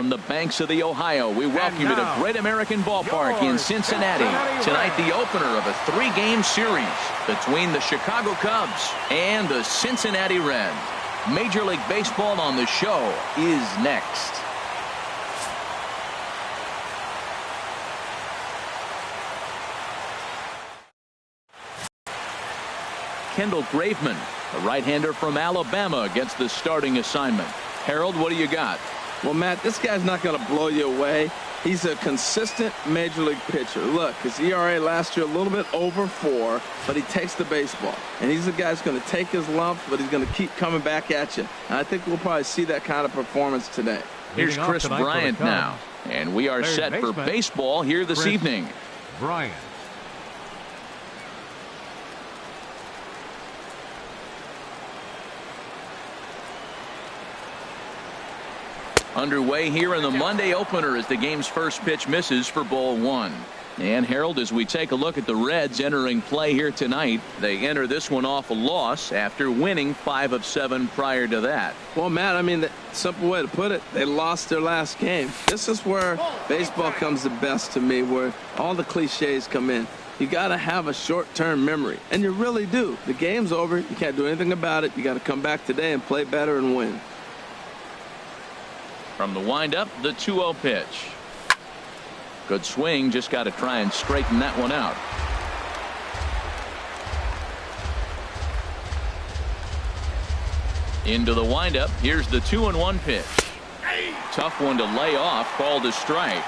From the banks of the Ohio, we welcome you to Great American Ballpark in Cincinnati. Tonight, the opener of a 3-game series between the Chicago Cubs and the Cincinnati Reds. Major League Baseball on the show is next. Kendall Graveman, a right-hander from Alabama, gets the starting assignment. Harold, what do you got? Well, Matt, this guy's not going to blow you away. He's a consistent major league pitcher. Look, his ERA last year a little bit over 4, but he takes the baseball. And he's the guy that's going to take his lumps, but he's going to keep coming back at you. And I think we'll probably see that kind of performance today. Here's Chris Bryant now. And we are set for baseball here this evening. Bryant. Underway here in the Monday opener as the game's first pitch misses for ball 1. And Harold, as we take a look at the Reds entering play here tonight, they enter this one off a loss after winning 5 of 7 prior to that. Well, Matt, I mean, the simple way to put it, they lost their last game. This is where baseball comes the best to me, where all the cliches come in. You got to have a short-term memory, and you really do. The game's over. You can't do anything about it. You got to come back today and play better and win. From the windup, the 2-0 pitch. Good swing, just got to try and straighten that one out. Into the windup, here's the 2-1 pitch. Tough one to lay off, called a strike.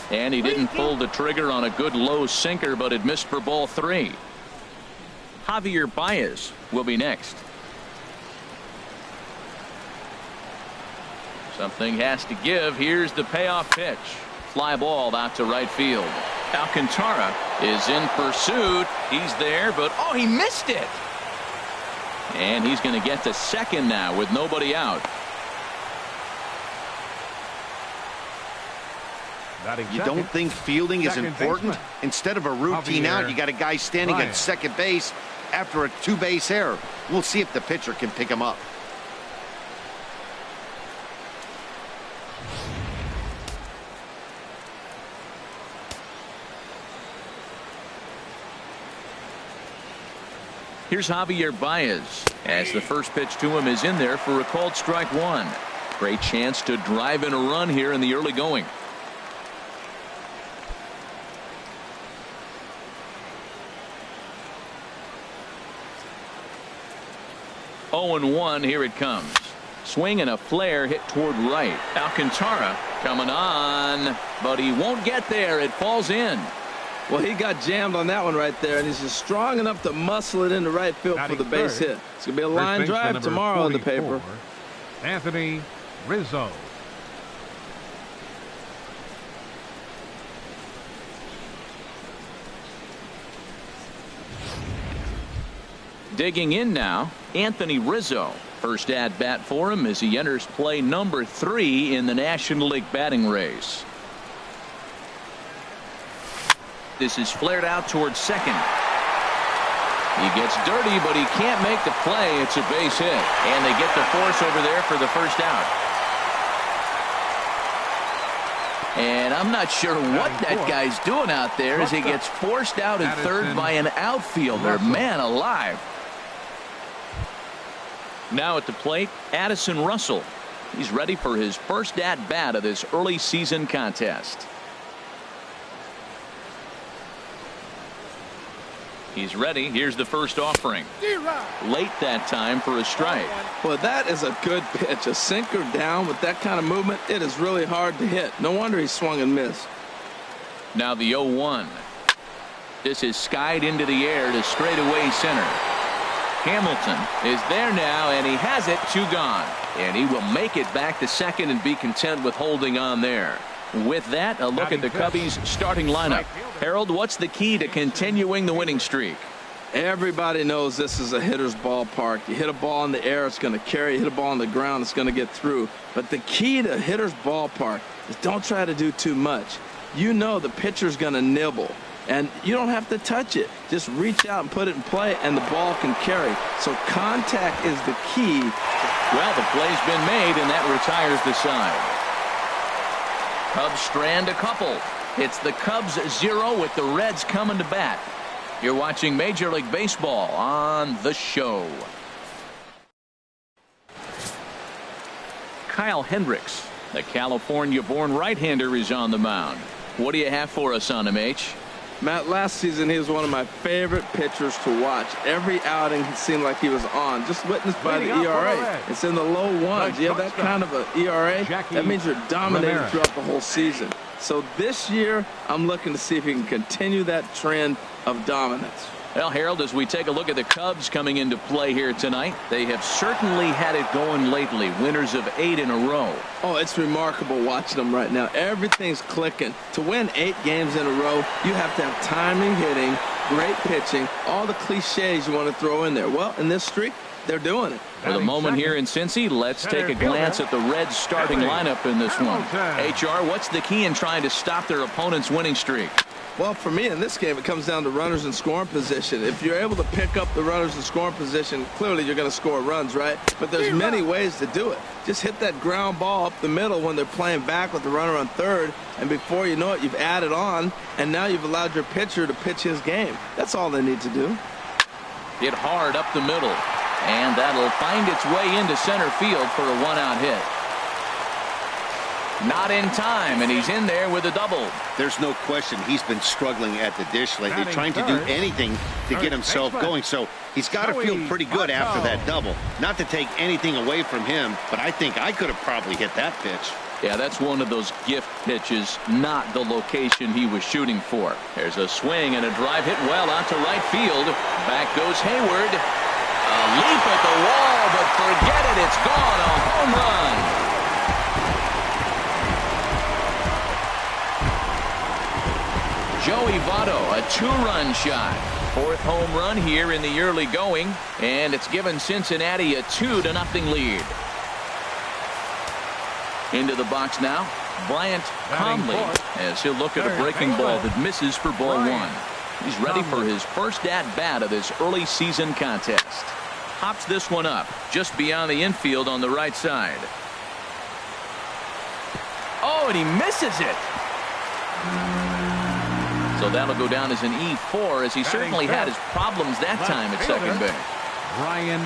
And he didn't pull the trigger on a good low sinker, but it missed for ball 3. Javier Baez will be next. Something has to give. Here's the payoff pitch. Fly ball out to right field. Alcantara is in pursuit. He's there, but oh, he missed it. And he's going to get to second now with nobody out. You don't think fielding is important? Instead of a routine out, you got a guy standing at second base after a 2-base error. We'll see if the pitcher can pick him up. Here's Javier Baez as the first pitch to him is in there for a called strike 1. Great chance to drive in a run here in the early going. 0-1, here it comes. Swing and a flare hit toward right. Alcantara coming on, but he won't get there. It falls in. Well, he got jammed on that one right there, and he's just strong enough to muscle it into right field for the base hit. It's going to be a line drive tomorrow in the paper. Anthony Rizzo. Digging in now, Anthony Rizzo. First at bat for him as he enters play number 3 in the National League batting race. This is flared out towards second. He gets dirty, but he can't make the play. It's a base hit, and they get the force over there for the first out. And I'm not sure what that guy's doing out there as he gets forced out at third by an outfielder. Man alive. Now at the plate, Addison Russell. He's ready for his first at-bat of this early season contest. He's ready. Here's the first offering. Late that time for a strike. Well, that is a good pitch. A sinker down with that kind of movement, it is really hard to hit. No wonder he swung and missed. Now the 0-1. This is skied into the air to straightaway center. Hamilton is there now, and he has it. 2 gone. And he will make it back to second and be content with holding on there. With that, a look at the Cubbies' starting lineup. Harold, what's the key to continuing the winning streak? Everybody knows this is a hitter's ballpark. You hit a ball in the air, it's going to carry. You hit a ball on the ground, it's going to get through. But the key to hitter's ballpark is don't try to do too much. You know the pitcher's going to nibble, and you don't have to touch it. Just reach out and put it in play, and the ball can carry. So contact is the key. Well, the play's been made, and that retires the side. Cubs strand a couple. It's the Cubs 0 with the Reds coming to bat. You're watching Major League Baseball on The Show. Kyle Hendricks, the California-born right-hander, is on the mound. What do you have for us on him, H? Matt, last season he was one of my favorite pitchers to watch. Every outing it seemed like he was on. Just witnessed by the ERA. It's in the low ones. You have that kind of an ERA, that means you're dominating throughout the whole season. So this year, I'm looking to see if he can continue that trend of dominance. Well, Harold, as we take a look at the Cubs coming into play here tonight, they have certainly had it going lately. Winners of 8 in a row. Oh, it's remarkable watching them right now. Everything's clicking. To win 8 games in a row, you have to have timing hitting, great pitching, all the cliches you want to throw in there. Well, in this streak, they're doing it. For the moment here in Cincy, let's take a glance at the Reds starting lineup in this one. HR, what's the key in trying to stop their opponent's winning streak? Well, for me in this game, it comes down to runners in scoring position. If you're able to pick up the runners in scoring position, clearly you're going to score runs, right? But there's many ways to do it. Just hit that ground ball up the middle when they're playing back with the runner on third, and before you know it, you've added on, and now you've allowed your pitcher to pitch his game. That's all they need to do. Hit hard up the middle, and that'll find its way into center field for a one-out hit. Not in time, and he's in there with a double. There's no question he's been struggling at the dish lately, trying to do anything to get himself going. So he's got to feel pretty good after that double. Not to take anything away from him, but I think I could have probably hit that pitch. Yeah, that's one of those gift pitches, not the location he was shooting for. There's a swing and a drive hit well out to right field. Back goes Hayward. A leap at the wall, but forget it. It's gone. A home run. Joey Votto, a 2-run shot. 4th home run here in the early going, and it's given Cincinnati a 2-0 lead. Into the box now, Bryant Conley, as he'll look at a breaking ball that misses for ball 1. He's ready for his first at-bat of this early season contest. Hops this one up just beyond the infield on the right side. Oh, and he misses it. So that'll go down as an E4, as he certainly had his problems that time at second base. Brian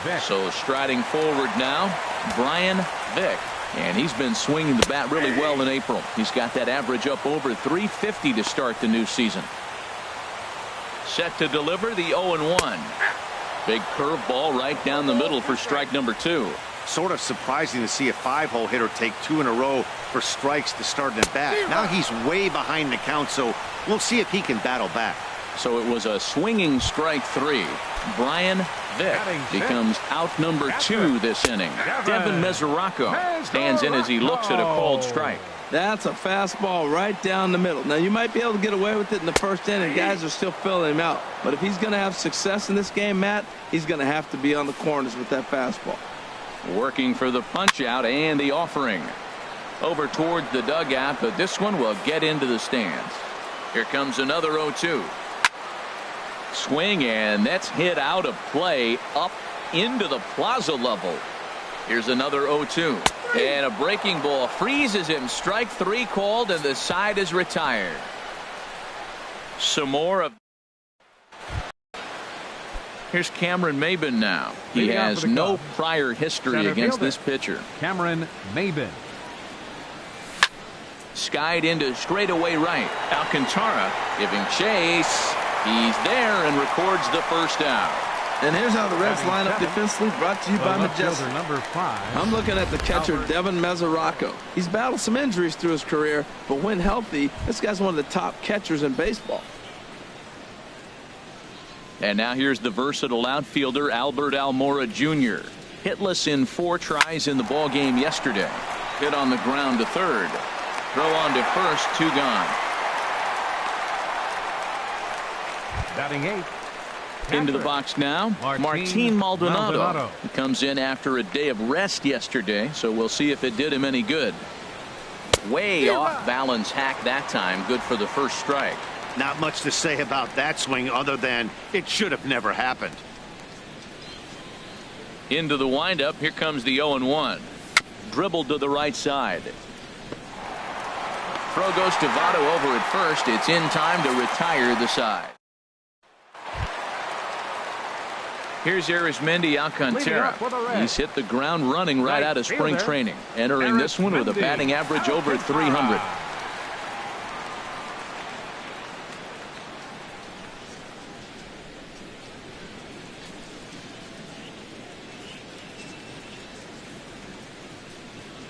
Vick. So striding forward now, Brian Vick. And he's been swinging the bat really well in April. He's got that average up over 350 to start the new season. Set to deliver the 0-1. Big curveball right down the middle for strike number 2. Sort of surprising to see a 5-hole hitter take 2 in a row for strikes to start an at-bat. Now he's way behind the count, so we'll see if he can battle back. So it was a swinging strike 3. Brian Vick becomes out number 2 this inning. Devin Mesoraco stands in as he looks at a called strike. That's a fastball right down the middle. Now, you might be able to get away with it in the first inning. Guys are still filling him out. But if he's going to have success in this game, Matt, he's going to have to be on the corners with that fastball. Working for the punch out and the offering. Over towards the dugout, but this one will get into the stands. Here comes another 0-2. Swing, and that's hit out of play up into the plaza level. Here's another 0-2. And a breaking ball freezes him. Strike 3 called, and the side is retired. Some more of. Here's Cameron Maybin now. He has no prior history against this pitcher. Cameron Maybin. Skied into straightaway right. Alcantara giving chase. He's there and records the first out. And here's how the Reds line up defensively, brought to you by Majestic. Number 5. I'm looking at the catcher, Devin Mesoraco. He's battled some injuries through his career, but when healthy, this guy's one of the top catchers in baseball. And now here's the versatile outfielder, Albert Almora Jr. Hitless in 4 tries in the ball game yesterday. Hit on the ground to third. Throw on to first, 2 gone. Batting 8. Into the box now, Martin Maldonado. He comes in after a day of rest yesterday, so we'll see if it did him any good. Way off balance hack that time. Good for the first strike. Not much to say about that swing other than it should have never happened. Into the windup. Here comes the 0-1. Dribbled to the right side. Throw goes to Votto over at first. It's in time to retire the side. Here's Arismendi Alcantara. He's hit the ground running right out of spring training. Entering this one with a batting average over 300.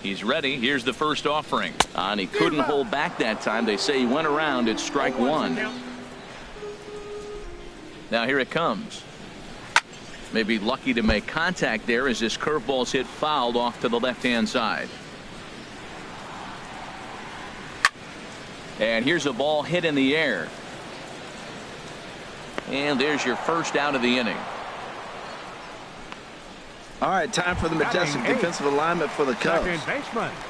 He's ready. Here's the first offering. And he couldn't hold back that time. They say he went around at strike one. Now here it comes. Maybe lucky to make contact there as this curveball's hit fouled off to the left-hand side. And here's a ball hit in the air. And there's your first out of the inning. All right, time for the majestic defensive alignment for the Cubs.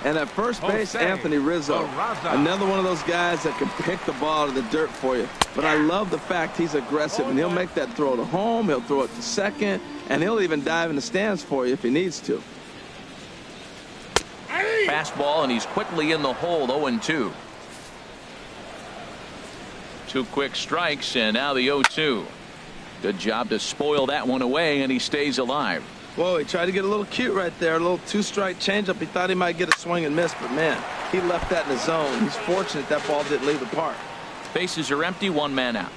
And at first base, Anthony Rizzo. Another one of those guys that can pick the ball out of the dirt for you. But I love the fact he's aggressive, and he'll make that throw to home, he'll throw it to second, and he'll even dive in the stands for you if he needs to. Fastball, and he's quickly in the hole, 0-2. Two quick strikes, and now the 0-2. Good job to spoil that one away, and he stays alive. Whoa, he tried to get a little cute right there. A little two-strike changeup. He thought he might get a swing and miss, but man, he left that in the zone. He's fortunate that ball didn't leave the park. Bases are empty, one man out.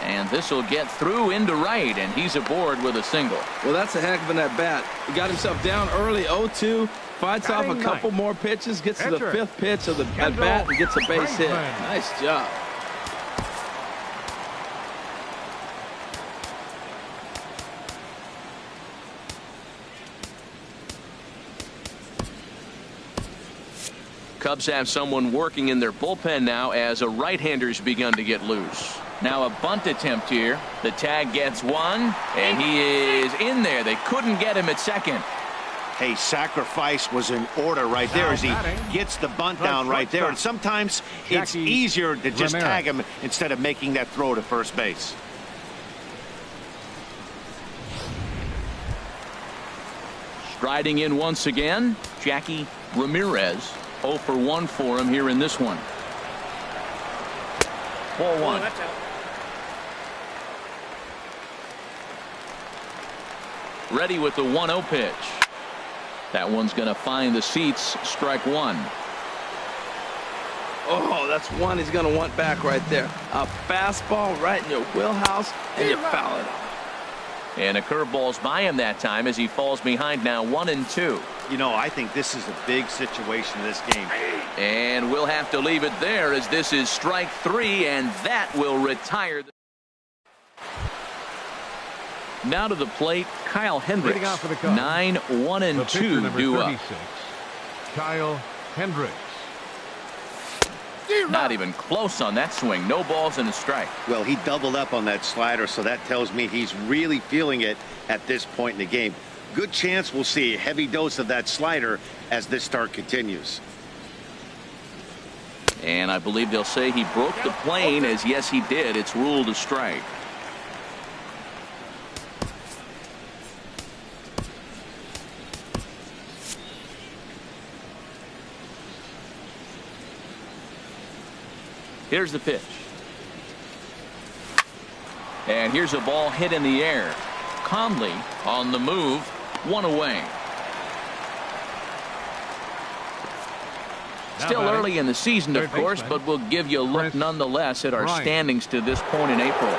And this will get through into right, and he's aboard with a single. Well, that's a heck of an at-bat. He got himself down early, 0-2, fights off a couple more pitches, gets to the fifth pitch of the at-bat, and gets a base hit. Nice job. Cubs have someone working in their bullpen now as a right-hander's begun to get loose. Now a bunt attempt here. The tag gets one, and he is in there. They couldn't get him at second. Hey, sacrifice was in order right there as he gets the bunt down right there. And sometimes it's easier to just tag him instead of making that throw to first base. Striding in once again, Jackie Ramirez. 0 for 1 for him here in this one. 4-1. Ready with the 1-0 pitch. That one's going to find the seats. Strike one. Oh, that's one he's going to want back right there. A fastball right in your wheelhouse, and you foul it off. And a curveball's by him that time as he falls behind now 1-2. You know, I think this is a big situation in this game. And we'll have to leave it there as this is strike three, and that will retire. Now to the plate, Kyle Hendricks. 9-1-2 due up. Kyle Hendricks. Not even close on that swing. No balls and a strike. Well, he doubled up on that slider, so that tells me he's really feeling it at this point in the game. Good chance we'll see a heavy dose of that slider as this start continues. And I believe they'll say he broke the plane, as yes he did. It's ruled a strike. Here's the pitch. And here's a ball hit in the air. Conley on the move, one away. Still early in the season, of course, but we'll give you a look nonetheless at our standings to this point in April.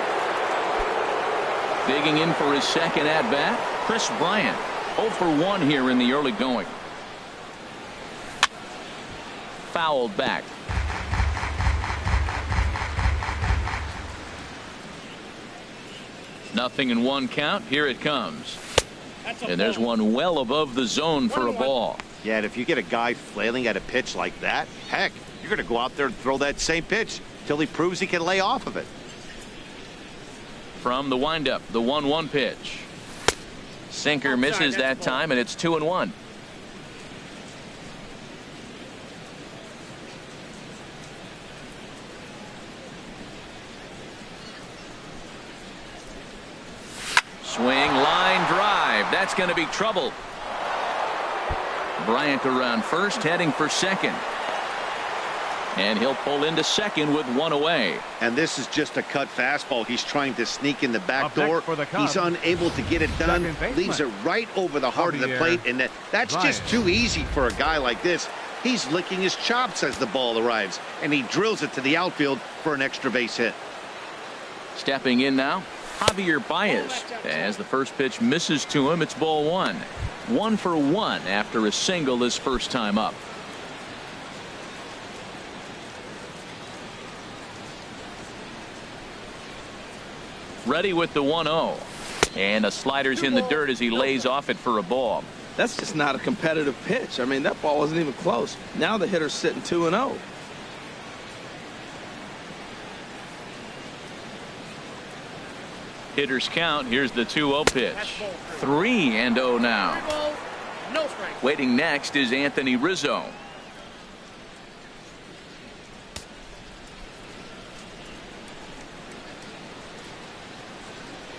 Digging in for his second at-bat, Chris Bryant. 0 for 1 here in the early going. Fouled back. Nothing in one count. Here it comes. And there's one well above the zone for a ball. Yeah, and if you get a guy flailing at a pitch like that, heck, you're going to go out there and throw that same pitch till he proves he can lay off of it. From the windup, the 1-1 pitch. Sinker misses that time, and it's 2-1. Swing, line drive. That's going to be trouble. Bryant around first, heading for second. And he'll pull into second with one away. And this is just a cut fastball. He's trying to sneak in the back door. He's unable to get it done. Leaves it right over the heart of the plate. And that's just too easy for a guy like this. He's licking his chops as the ball arrives. And he drills it to the outfield for an extra base hit. Stepping in now, Javier Baez. As the first pitch misses to him, it's ball one. 1 for 1 after a single his first time up. Ready with the 1-0. And a slider's in the dirt as he lays off it for a ball. That's just not a competitive pitch. I mean, that ball wasn't even close. Now the hitter's sitting 2-0. Hitters count. Here's the 2-0 pitch. 3-0 now. Waiting next is Anthony Rizzo.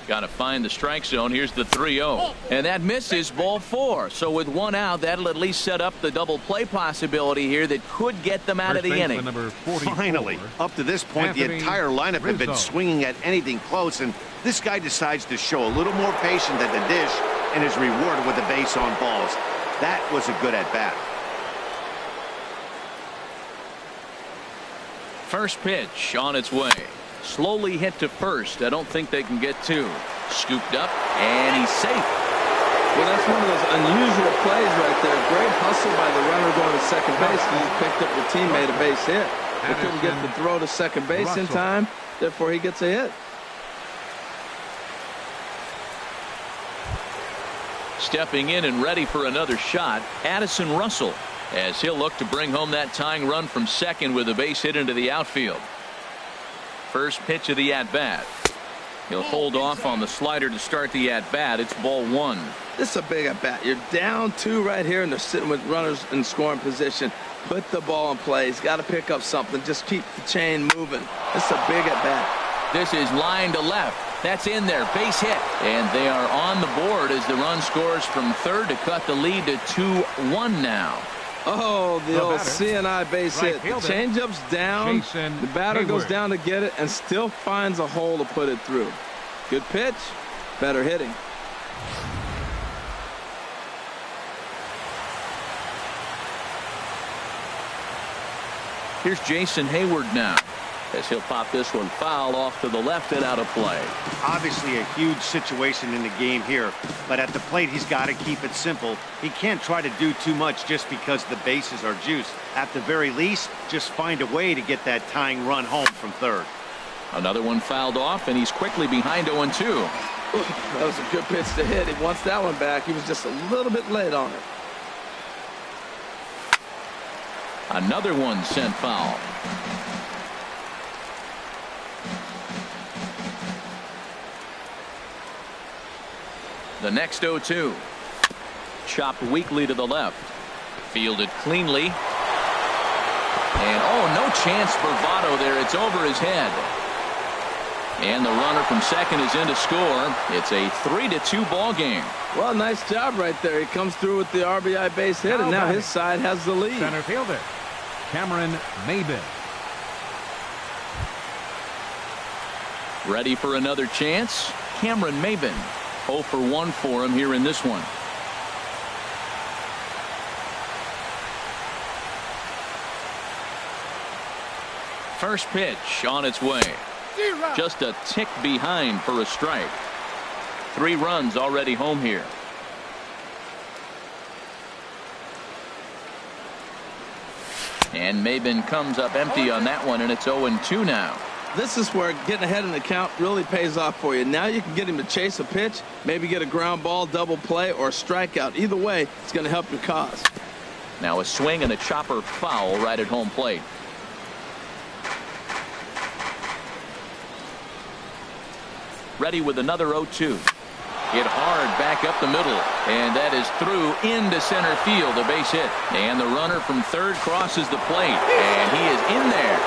Got to find the strike zone. Here's the 3-0. And that misses, ball 4. So with one out, that'll at least set up the double play possibility here that could get them out of the inning. Finally, up to this point, the entire lineup had been swinging at anything close, and this guy decides to show a little more patience at the dish and is rewarded with a base on balls. That was a good at-bat. First pitch on its way. Slowly hit to first. I don't think they can get two. Scooped up, and he's safe. Well, that's one of those unusual plays right there. Great hustle by the runner going to second base. He picked up the teammate a base hit. They couldn't get the throw to second base in time. Therefore, he gets a hit. Stepping in and ready for another shot, Addison Russell, as he'll look to bring home that tying run from second with a base hit into the outfield. First pitch of the at-bat. He'll hold off on the slider to start the at-bat. It's ball 1. This is a big at-bat. You're down 2 right here, and they're sitting with runners in scoring position. Put the ball in play. He's got to pick up something. Just keep the chain moving. This is a big at-bat. This is line to left. That's in there. Base hit. And they are on the board as the run scores from third to cut the lead to 2-1 now. Oh, the old CNI base hit. The changeup's down. The batter goes down to get it and still finds a hole to put it through. Good pitch. Better hitting. Here's Jason Hayward now, as he'll pop this one foul off to the left and out of play. Obviously a huge situation in the game here, but at the plate he's got to keep it simple. He can't try to do too much just because the bases are juiced. At the very least, just find a way to get that tying run home from third. Another one fouled off, and he's quickly behind 0-2. That was a good pitch to hit. He wants that one back. He was just a little bit late on it. Another one sent foul. The next 0-2. Chopped weakly to the left. Fielded cleanly. And no chance for Votto there. It's over his head. And the runner from second is in to score. It's a 3-2 ball game. Well, nice job right there. He comes through with the RBI base hit, and now his side has the lead. Center fielder, Cameron Maybin. Ready for another chance? Cameron Maybin. 0 for 1 for him here in this one. First pitch on its way. Just a tick behind for a strike. 3 runs already home here. And Maybin comes up empty on that one, and it's 0-2 now. This is where getting ahead in the count really pays off for you. Now you can get him to chase a pitch, maybe get a ground ball, double play, or a strikeout. Either way, it's going to help your cause. Now a swing and a chopper foul right at home plate. Ready with another 0-2. Hit hard back up the middle, and that is through into center field, a base hit. And the runner from third crosses the plate, and he is in there.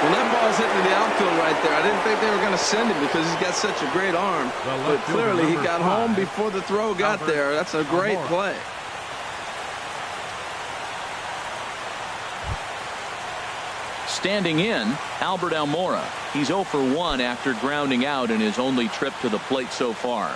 When that ball's hitting the outfield right there, I didn't think they were going to send him because he's got such a great arm. But clearly he got home before the throw got there. That's a great play. Standing in, Albert Almora. He's 0 for 1 after grounding out in his only trip to the plate so far.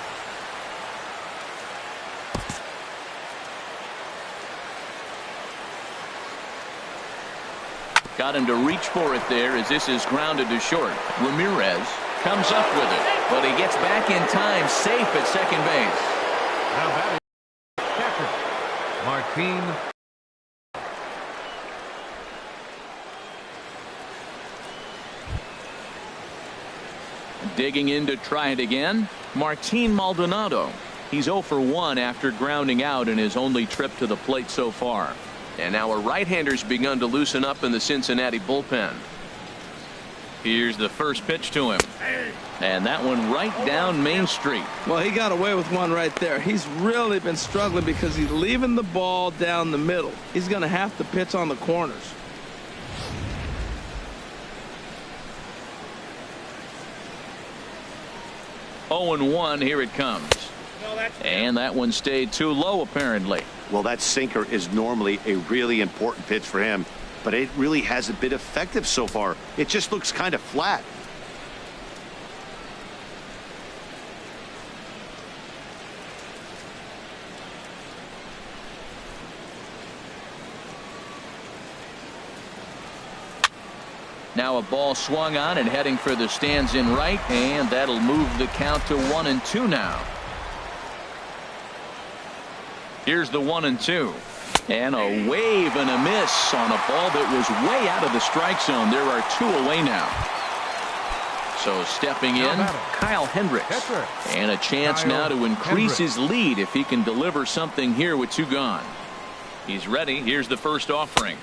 Got him to reach for it there as this is grounded to short. Ramirez comes up with it, but he gets back in time, safe at second base. Now batting catcher, Martin. Digging in to try it again, Martin Maldonado. He's 0 for 1 after grounding out in his only trip to the plate so far. And now a right-hander's begun to loosen up in the Cincinnati bullpen. Here's the first pitch to him. And that one right down Main Street. Well, he got away with one right there. He's really been struggling because he's leaving the ball down the middle. He's going to have to pitch on the corners. Oh and 1, here it comes. And that one stayed too low, apparently. Well, that sinker is normally a really important pitch for him, but it really hasn't been effective so far. It just looks kind of flat. Now a ball swung on and heading for the stands in right, and that'll move the count to 1-2 now. Here's the 1-2. And a wave and a miss on a ball that was way out of the strike zone. There are 2 away now. So stepping in, Kyle Hendricks. And a chance now to increase his lead if he can deliver something here with 2 gone. He's ready. Here's the first offering.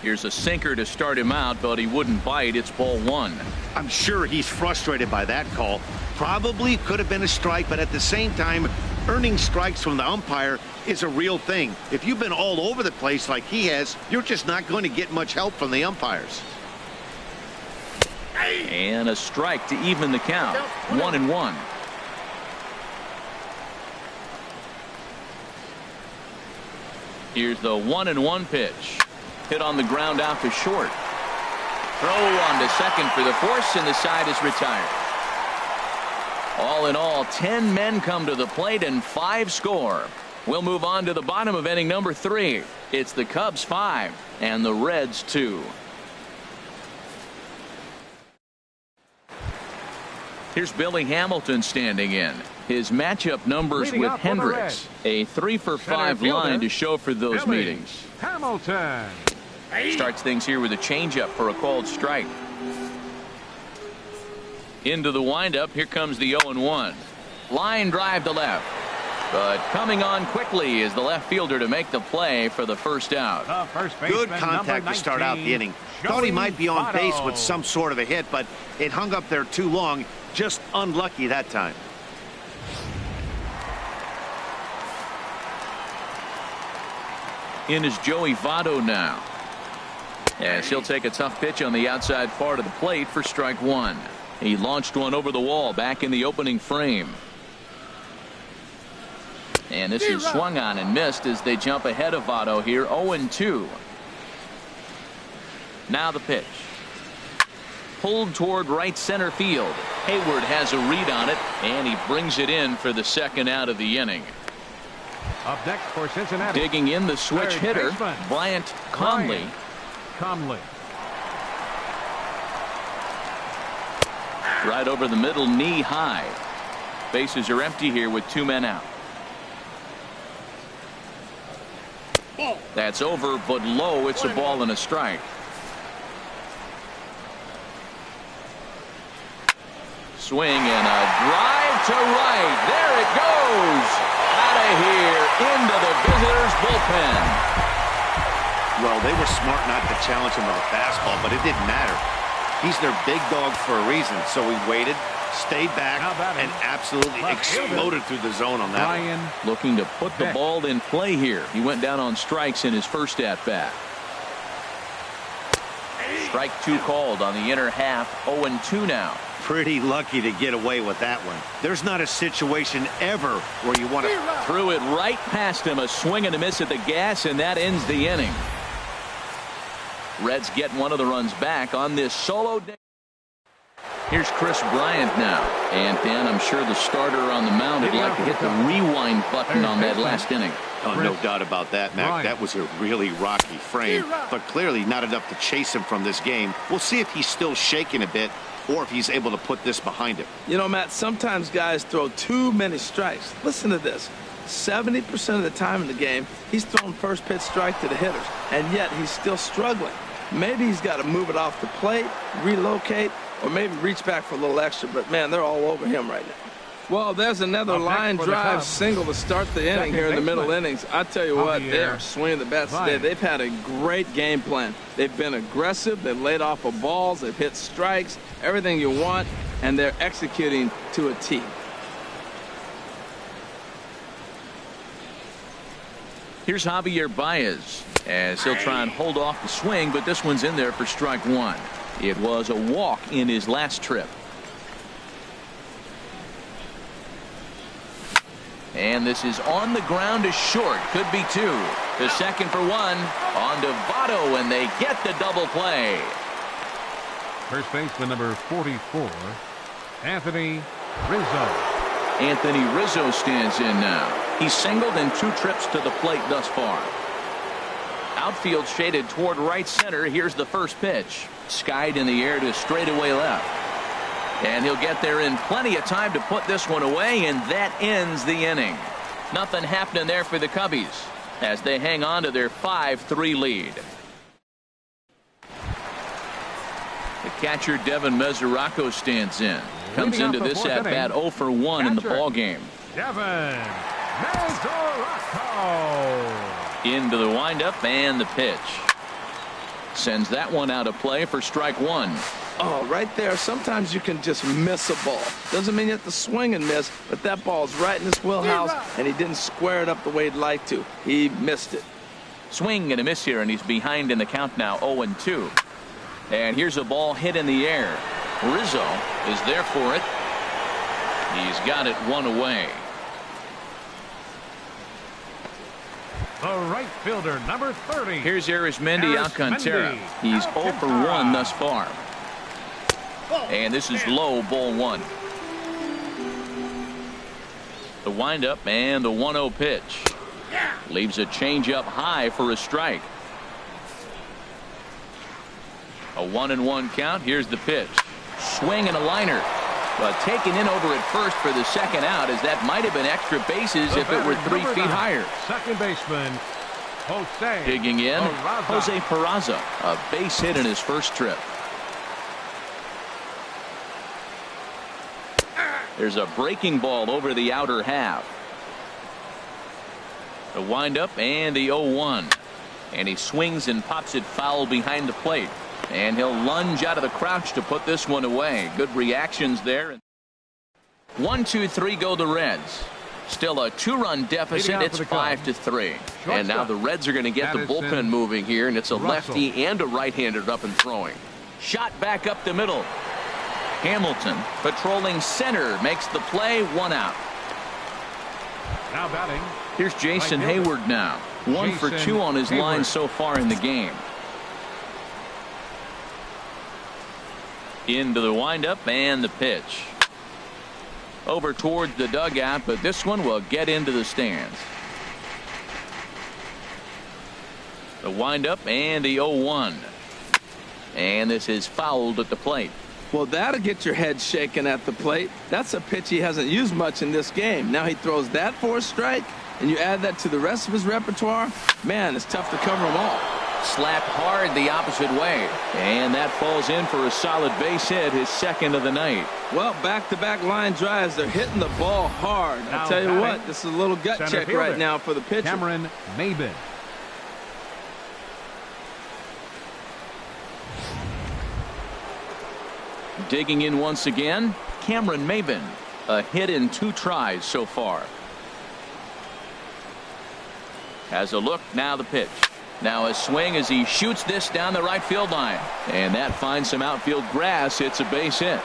Here's a sinker to start him out, but he wouldn't bite. It's ball 1. I'm sure he's frustrated by that call. Probably could have been a strike, but at the same time, earning strikes from the umpire is a real thing. If you've been all over the place like he has, you're just not going to get much help from the umpires. And a strike to even the count. 1-1. Here's the 1-1 pitch. Hit on the ground out to short. Throw on to second for the force, and the side is retired. All in all, 10 men come to the plate and 5 score. We'll move on to the bottom of inning number 3. It's the Cubs 5 and the Reds 2. Here's Billy Hamilton standing in. His matchup numbers with Hendricks. A 3 for 5 line to show for those meetings. Hamilton starts things here with a changeup for a called strike. Into the windup. Here comes the 0-1. Line drive to left. But coming on quickly is the left fielder to make the play for the first out. Good contact to start out the inning. Thought he might be on base with some sort of a hit, but it hung up there too long. Just unlucky that time. In is Joey Votto now. As he'll take a tough pitch on the outside part of the plate for strike 1. He launched one over the wall back in the opening frame. And this is swung on and missed as they jump ahead of Votto here. 0-2. Now the pitch. Pulled toward right center field. Hayward has a read on it, and he brings it in for the second out of the inning. Up next for Cincinnati. Digging in the switch hitter, Bryant Conley. Right over the middle, knee high. Bases are empty here with 2 men out. That's over, but low. It's a ball and a strike. Swing and a drive to right. There it goes. Out of here into the visitors' bullpen. Well, they were smart not to challenge him with a fastball, but it didn't matter. He's their big dog for a reason, so he waited, Stayed back and absolutely exploded through the zone on that one. Looking to put the ball in play here. He went down on strikes in his first at-bat. Strike 2 called on the inner half. 0-2 now. Pretty lucky to get away with that one. There's not a situation ever where you want to. Threw it right past him. A swing and a miss at the gas, and that ends the inning. Reds get one of the runs back on this solo day. Here's Chris Bryant now. And Dan, I'm sure the starter on the mound would like to hit the rewind button on that last inning. Oh, no doubt about that, Mac. That was a really rocky frame, but clearly not enough to chase him from this game. We'll see if he's still shaking a bit or if he's able to put this behind him. You know, Matt, sometimes guys throw too many strikes. Listen to this. 70% of the time in the game, he's throwing first pitch strike to the hitters, and yet he's still struggling. Maybe he's got to move it off the plate, relocate, or maybe reach back for a little extra, but, man, they're all over him right now. Well, there's another line drive single to start the inning here in the middle innings. I tell you what, they are swinging the bats today. They've had a great game plan. They've been aggressive. They've laid off of balls. They've hit strikes, everything you want, and they're executing to a T. Here's Javier Baez as he'll try and hold off the swing, but this one's in there for strike 1. It was a walk in his last trip. And this is on the ground to short. Could be 2. To second for 1. On to Votto, and they get the double play. First baseman number 44, Anthony Rizzo. Anthony Rizzo stands in now. He's singled in 2 trips to the plate thus far. Outfield shaded toward right center. Here's the first pitch. Skied in the air to straightaway left. And he'll get there in plenty of time to put this one away, and that ends the inning. Nothing happening there for the Cubbies as they hang on to their 5-3 lead. The catcher Devin Mesoraco stands in. Comes into this at bat 0 for 1 in the ball game. Devin Mesoraco. Into the windup and the pitch. Sends that one out of play for strike 1. Oh, right there. Sometimes you can just miss a ball. Doesn't mean you have to swing and miss, but that ball's right in his wheelhouse, and he didn't square it up the way he'd like to. He missed it. Swing and a miss here, and he's behind in the count now, 0-2. And here's a ball hit in the air. Rizzo is there for it. He's got it 1 away. The right fielder, number 30. Here's Arismendi Alcantara. He's 0 for 1 thus far. And this is low, ball 1. The windup and the 1-0 pitch. Leaves a changeup high for a strike. A 1-1 count. Here's the pitch. Swing and a liner. But taken in over at first for the second out, as that might have been extra bases if it were 3 feet higher. Second baseman, Jose. Digging in, Jose Peraza. A base hit in his first trip. There's a breaking ball over the outer half. The windup and the 0-1. And he swings and pops it foul behind the plate. And he'll lunge out of the crouch to put this one away. Good reactions there. 1-2-3 go the Reds. Still a 2-run deficit. It's 5-3. And now the Reds are going to get the bullpen moving here, and it's a lefty and a right-hander up and throwing. Shot back up the middle. Hamilton patrolling center makes the play. 1 out. Now batting. Here's Jason Hayward now. 1 for 2 on his line so far in the game. Into the windup and the pitch. Over towards the dugout, but this one will get into the stands. The windup and the 0-1. And this is fouled at the plate. Well, that'll get your head shaken at the plate. That's a pitch he hasn't used much in this game. Now he throws that for a strike, and you add that to the rest of his repertoire. Man, it's tough to cover them all. Slapped hard the opposite way, and that falls in for a solid base hit, his second of the night. Well, back-to-back line drives. They're hitting the ball hard. I'll tell you what, this is a little gut check right now for the pitcher. Cameron Maybin. Digging in once again, Cameron Maben. A hit in 2 tries so far. Has a look, now the pitch. Now a swing as he shoots this down the right field line. And that finds some outfield grass. It's a base hit.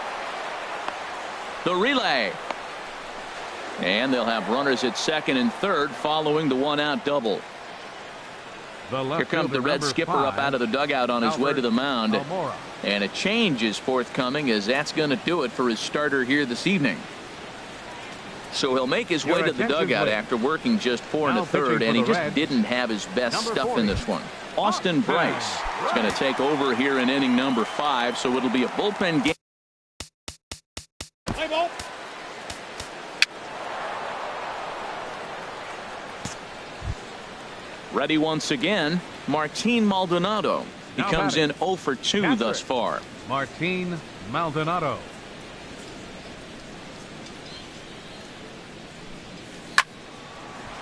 The relay. And they'll have runners at second and third following the 1-out double. Here comes the Red skipper up out of the dugout on his way to the mound. And a change is forthcoming, as that's going to do it for his starter here this evening. So he'll make his way to the dugout after working just 4 1/3, and he just didn't have his best stuff in this one. Austin Bryce is going to take over here in inning number 5, so it'll be a bullpen game. Ready once again, Martin Maldonado. He comes in 0 for 2 thus far. Martin Maldonado.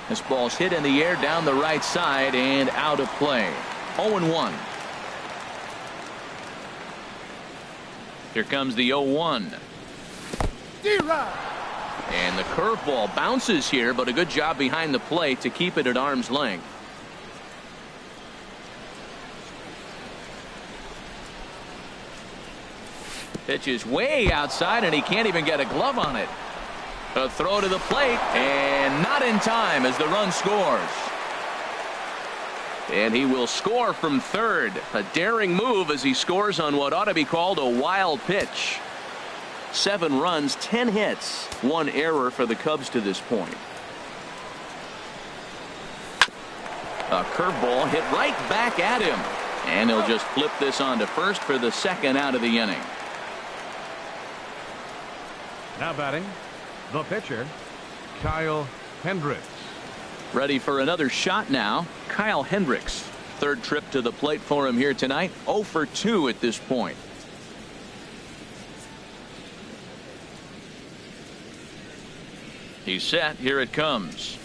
This ball's hit in the air down the right side and out of play. 0-1. Here comes the 0-1. And the curveball bounces here, but a good job behind the plate to keep it at arm's length. Pitch is way outside, and he can't even get a glove on it. A throw to the plate, and not in time as the run scores. And he will score from third. A daring move as he scores on what ought to be called a wild pitch. 7 runs, 10 hits, 1 error for the Cubs to this point. A curveball hit right back at him. And he'll just flip this on to first for the 2nd out of the inning. Now batting, the pitcher, Kyle Hendricks. Ready for another shot now, Kyle Hendricks. 3rd trip to the plate for him here tonight. 0 for 2 at this point. He's set. Here it comes.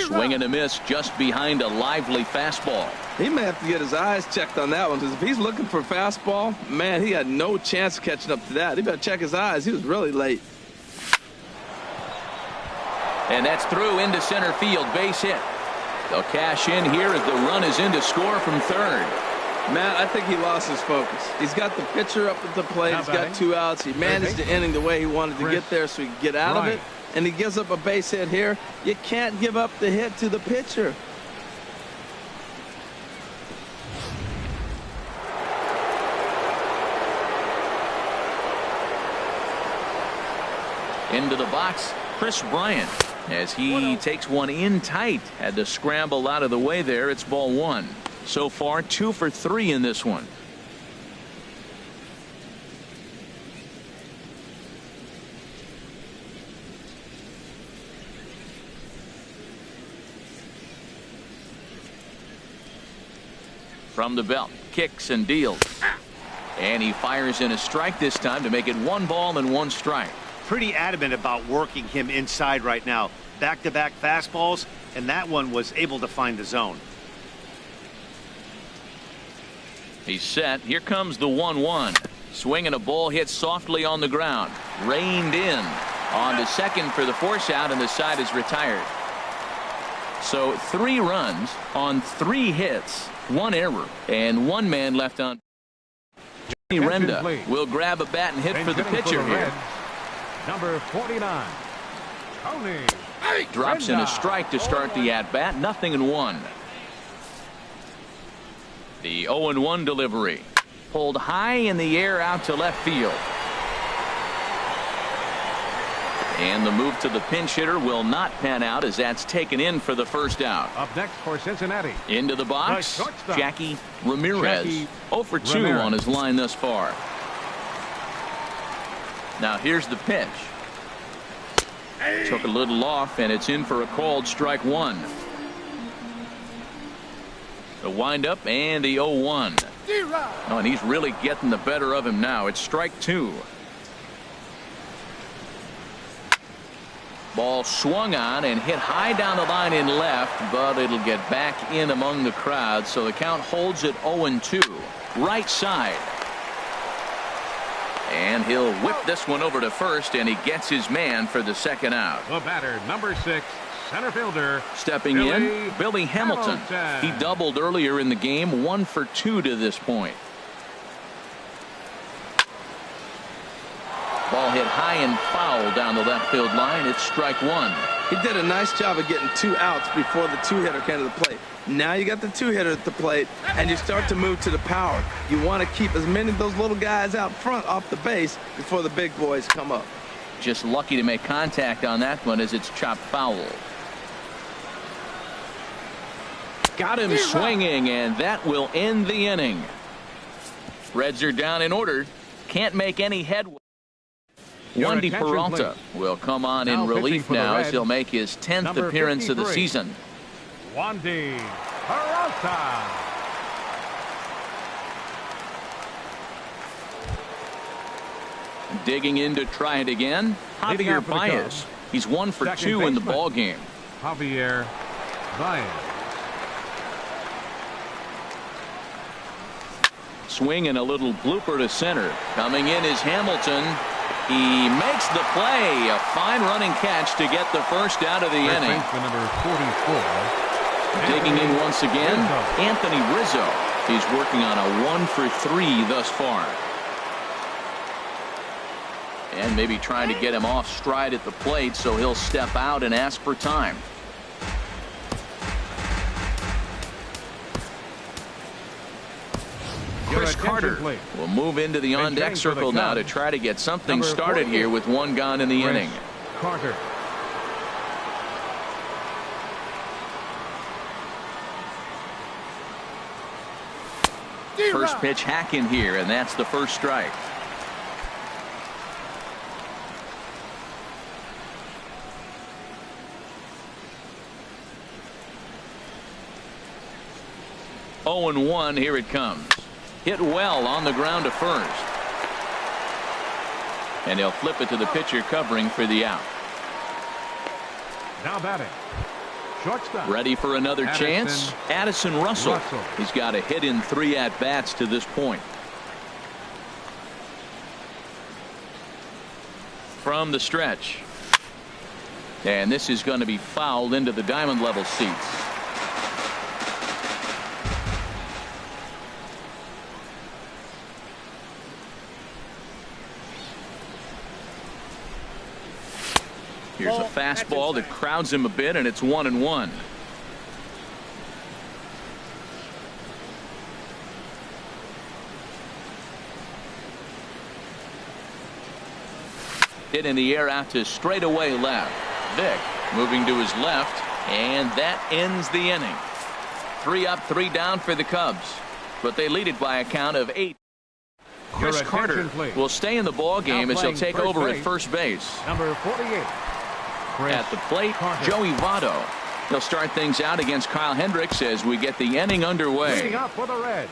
Swing and a miss just behind a lively fastball. He may have to get his eyes checked on that one, because if he's looking for a fastball, man, he had no chance of catching up to that. He better check his eyes. He was really late. And that's through into center field. Base hit. They'll cash in here as the run is in to score from third. Man, I think he lost his focus. He's got the pitcher up at the plate. He's got 2 outs. He managed the inning the way he wanted to get there so he could get out of it. And he gives up a base hit here. You can't give up the hit to the pitcher. Into the box, Chris Bryant, as he takes one in tight. Had to scramble out of the way there. It's ball 1. So far 2 for 3 in this one. From the belt, kicks and deals. And he fires in a strike this time to make it 1 ball and 1 strike. Pretty adamant about working him inside right now. Back-to-back fastballs, and that one was able to find the zone. He's set. Here comes the 1-1. Swing and a ball hit softly on the ground. Reined in. On to second for the force out, and the side is retired. So 3 runs on 3 hits, 1 error, and 1 man left on. Johnny Renda will grab a bat and hit for the pitcher here. Number 49, Tony. Drops in a strike to start the at-bat. 0-1. The 0-1 delivery. Pulled high in the air out to left field. And the move to the pinch hitter will not pan out, as that's taken in for the 1st out. Up next for Cincinnati. Into the box, Jackie Ramirez. 0 for 2 on his line thus far. Now here's the pitch. Took a little off, and it's in for a called strike 1. The windup and the 0-1. Oh, and he's really getting the better of him now. It's strike 2. Ball swung on and hit high down the line in left, but it'll get back in among the crowd. So the count holds at 0-2. Right side. And he'll whip this one over to first, and he gets his man for the second out. The batter, number 6, center fielder. Stepping in, Billy Hamilton. He doubled earlier in the game, 1 for 2 to this point. Ball hit high and foul down the left field line. It's strike 1. He did a nice job of getting 2 outs before the 2-hitter came to the plate. Now you got the 2-hitter at the plate, and you start to move to the power. You want to keep as many of those little guys out front off the base before the big boys come up. Just lucky to make contact on that one as it's chopped foul. Got him swinging, and that will end the inning. Reds are down in order. Can't make any headway. Wandy Peralta will come on in relief now as he'll make his 10th appearance of the season. Wandy Peralta. Digging in to try it again, Javier Baez. He's 1 for 2 in the ball game. Javier Baez. Swing and a little blooper to center. Coming in is Hamilton. He makes the play. A fine running catch to get the first out of the inning. Number 44. Digging in once again, Anthony Rizzo. He's working on a 1 for 3 thus far. And maybe trying to get him off stride at the plate, so he'll step out and ask for time. Chris Carter will move into the on-deck circle now to try to get something started here with 1 gone in the inning. Carter. First pitch hack in here, and that's the first strike. Oh, and 1, here it comes. Hit well on the ground to first. And he'll flip it to the pitcher covering for the out. Now batting. Shortstop. Ready for another chance? Addison Russell. He's got a hit in 3 at-bats to this point. From the stretch. And this is going to be fouled into the diamond level seats. Here's a fastball that crowds him a bit, and it's 1-1. Hit in the air out to straightaway left. Vick moving to his left, and that ends the inning. 3 up, 3 down for the Cubs, but they lead it by a count of 8. Chris Carter will stay in the ball game as he'll take over at first base. Number 48. At the plate, Joey Votto. He'll start things out against Kyle Hendricks as we get the inning underway. Leading up for the Reds,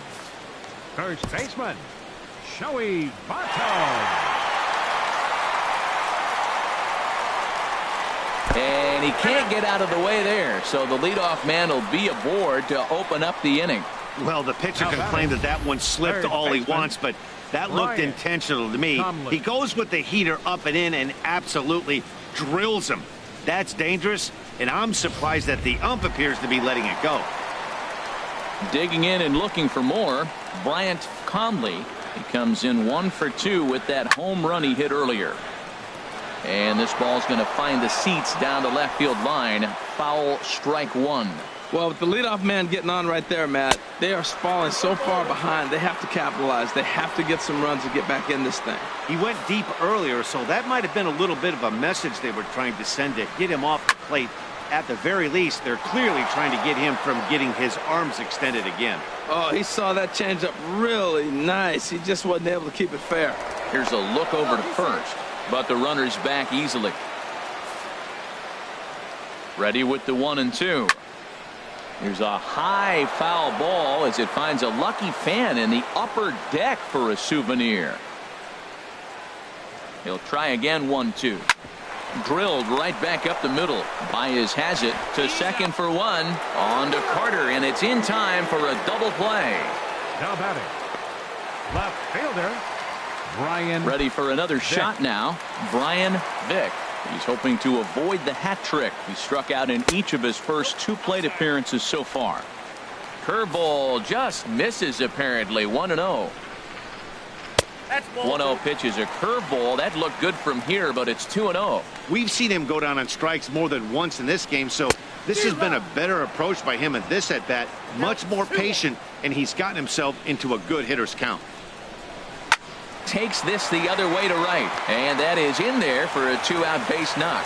first baseman, Joey Votto. And he can't get out of the way there, so the leadoff man will be aboard to open up the inning. Well, the pitcher can claim that one slipped all he wants, but that looked intentional to me. He goes with the heater up and in and absolutely drills him. That's dangerous, and I'm surprised that the ump appears to be letting it go. Digging in and looking for more, Bryant Conley. He comes in 1 for 2 with that home run he hit earlier. And this ball's going to find the seats down the left field line. Foul, strike 1. Well, with the leadoff man getting on right there, Matt, they are falling so far behind. They have to capitalize. They have to get some runs to get back in this thing. He went deep earlier, so that might have been a little bit of a message they were trying to send to get him off the plate. At the very least, they're clearly trying to get him from getting his arms extended again. Oh, he saw that changeup really nice. He just wasn't able to keep it fair. Here's a look over to first, but the runner's back easily. Ready with the 1-2. Here's a high foul ball as it finds a lucky fan in the upper deck for a souvenir. He'll try again. 1-2. Drilled right back up the middle. Baez has it to second for 1. On to Carter, and it's in time for a double play. Now batting, left fielder Brian ready for another Vick. shot now. Brian Vick. He's hoping to avoid the hat trick. He struck out in each of his first 2 plate appearances so far. Curveball just misses apparently. 1-0. 1-0 pitch is a curveball. That looked good from here, but it's 2-0. We've seen him go down on strikes more than once in this game, so this has been a better approach by him at this at-bat. Much more patient, and he's gotten himself into a good hitter's count. Takes this the other way to right, and that is in there for a 2-out base knock.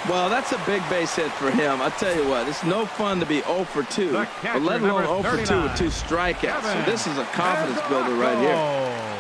Well, that's a big base hit for him. I tell you what, it's no fun to be 0 for 2, but let alone 0 for 2 with 2 strikeouts. So this is a confidence builder right here.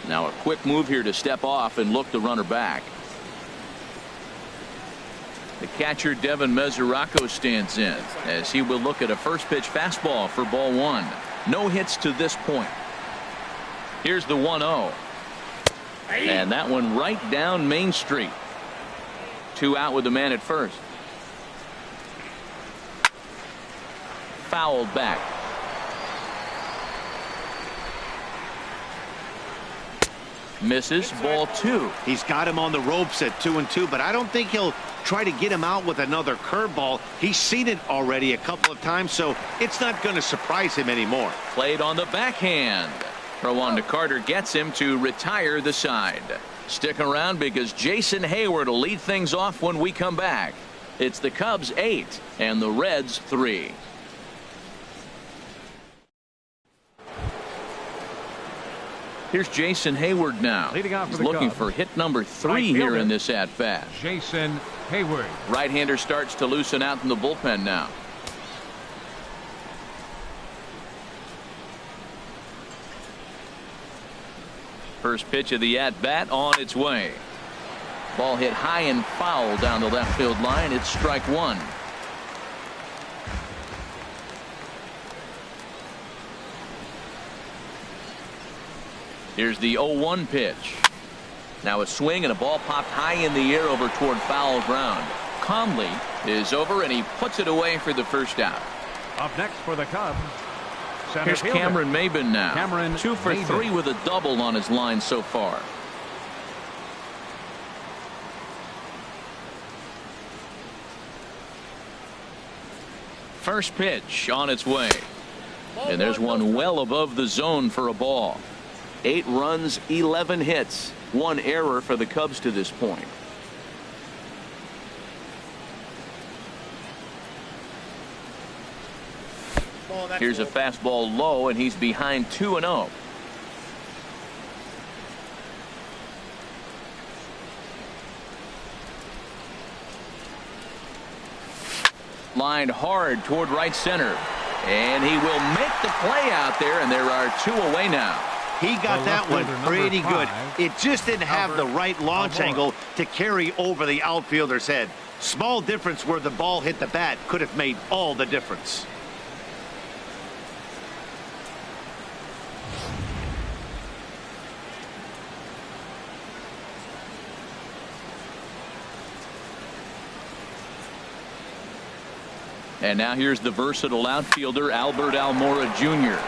Now a quick move here to step off and look the runner back. The catcher Devin Mesoraco stands in as he will look at a first pitch fastball for ball 1. No hits to this point. Here's the 1-0. And that one right down Main Street. 2 out with the man at first. Fouled back. Misses. Ball 2. He's got him on the ropes at 2-2, but I don't think he'll try to get him out with another curveball. He's seen it already a couple of times, so it's not going to surprise him anymore. Played on the backhand. Throw on to Carter gets him to retire the side. Stick around because Jason Hayward will lead things off when we come back. It's the Cubs 8 and the Reds 3. Here's Jason Hayward now. Leading off He's for the looking Cubs. for hit number 3 Right here fielder, in this at-bat. Jason Hayward. Right-hander starts to loosen out in the bullpen now. First pitch of the at-bat on its way. Ball hit high and foul down the left field line. It's strike 1. Here's the 0-1 pitch. Now a swing and a ball popped high in the air over toward foul ground. Conley is over and he puts it away for the first out. Up next for the Cubs, center Here's fielder. Cameron Maybin now. Cameron 2 for Maybin. 3 with a double on his line so far. First pitch on its way. And there's one well above the zone for a ball. 8 runs, 11 hits, 1 error for the Cubs to this point. Here's a fastball low, and he's behind 2-0. Lined hard toward right center, and he will make the play out there, and there are 2 away now. He got that one pretty good. It just didn't have the right launch angle to carry over the outfielder's head. Small difference where the ball hit the bat could have made all the difference. And now here's the versatile outfielder Albert Almora Jr.